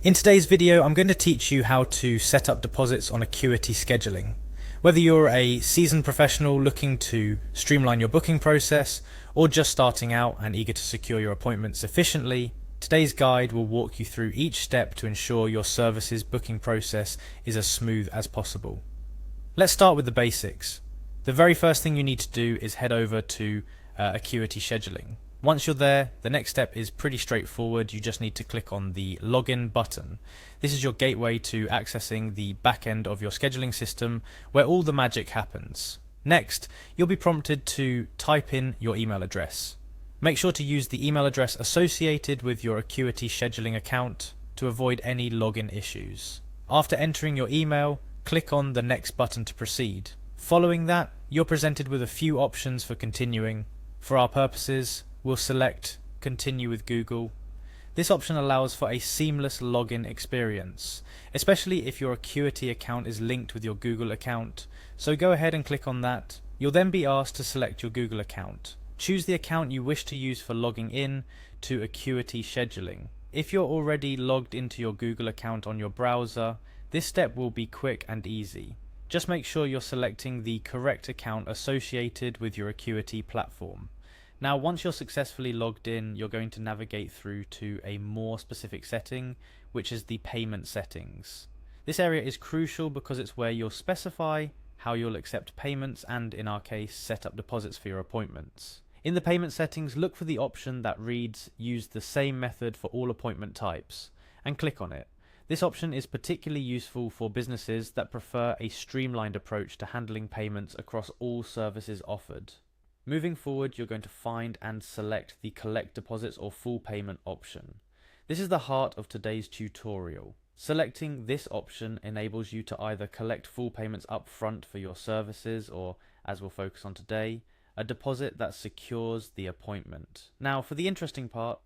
In today's video, I'm going to teach you how to set up deposits on Acuity scheduling. Whether you're a seasoned professional looking to streamline your booking process, or just starting out and eager to secure your appointments efficiently, today's guide will walk you through each step to ensure your service's booking process is as smooth as possible. Let's start with the basics. The very first thing you need to do is head over to Acuity scheduling. Once you're there, the next step is pretty straightforward. You just need to click on the login button. This is your gateway to accessing the back end of your scheduling system where all the magic happens. Next, you'll be prompted to type in your email address. Make sure to use the email address associated with your Acuity scheduling account to avoid any login issues. After entering your email, click on the next button to proceed. Following that, you're presented with a few options for continuing. For our purposes, we'll select Continue with Google. This option allows for a seamless login experience, especially if your Acuity account is linked with your Google account. So go ahead and click on that. You'll then be asked to select your Google account. Choose the account you wish to use for logging in to Acuity scheduling. If you're already logged into your Google account on your browser, this step will be quick and easy. Just make sure you're selecting the correct account associated with your Acuity platform. Now, once you're successfully logged in, you're going to navigate through to a more specific setting, which is the payment settings. This area is crucial because it's where you'll specify how you'll accept payments and, in our case, set up deposits for your appointments. In the payment settings, look for the option that reads "Use the same method for all appointment types" and click on it. This option is particularly useful for businesses that prefer a streamlined approach to handling payments across all services offered. Moving forward, you're going to find and select the Collect Deposits or Full Payment option. This is the heart of today's tutorial. Selecting this option enables you to either collect full payments up front for your services or, as we'll focus on today, a deposit that secures the appointment. Now, for the interesting part,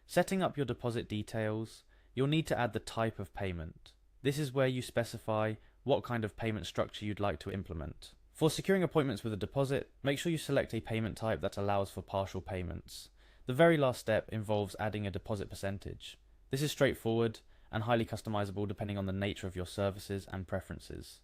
setting up your deposit details, you'll need to add the type of payment. This is where you specify what kind of payment structure you'd like to implement. For securing appointments with a deposit, make sure you select a payment type that allows for partial payments. The very last step involves adding a deposit percentage. This is straightforward and highly customizable depending on the nature of your services and preferences.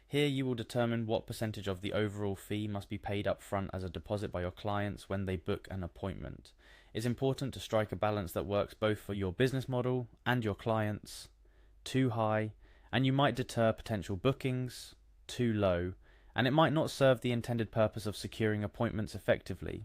Here you will determine what percentage of the overall fee must be paid up front as a deposit by your clients when they book an appointment. It's important to strike a balance that works both for your business model and your clients. Too high, and you might deter potential bookings. Too low, and it might not serve the intended purpose of securing appointments effectively.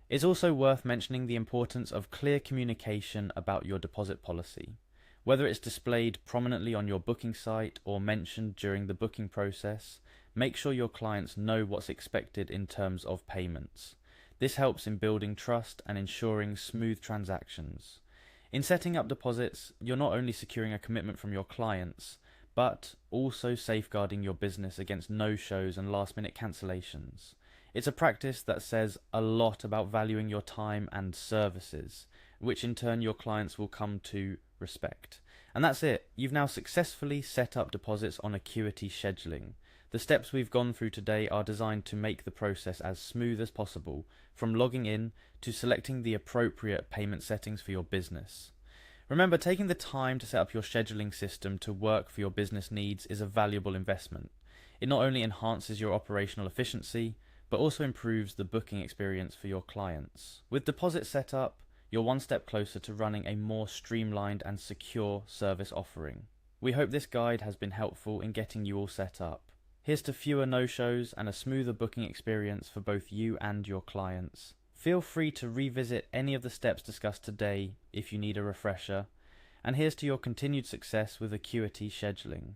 It's also worth mentioning the importance of clear communication about your deposit policy. Whether it's displayed prominently on your booking site or mentioned during the booking process, make sure your clients know what's expected in terms of payments. This helps in building trust and ensuring smooth transactions. In setting up deposits, you're not only securing a commitment from your clients, but also safeguarding your business against no-shows and last-minute cancellations. It's a practice that says a lot about valuing your time and services, which in turn your clients will come to respect. And that's it. You've now successfully set up deposits on Acuity scheduling. The steps we've gone through today are designed to make the process as smooth as possible, from logging in to selecting the appropriate payment settings for your business. Remember, taking the time to set up your scheduling system to work for your business needs is a valuable investment. It not only enhances your operational efficiency, but also improves the booking experience for your clients. With deposits set up, you're one step closer to running a more streamlined and secure service offering. We hope this guide has been helpful in getting you all set up. Here's to fewer no-shows and a smoother booking experience for both you and your clients. Feel free to revisit any of the steps discussed today if you need a refresher, and here's to your continued success with Acuity scheduling.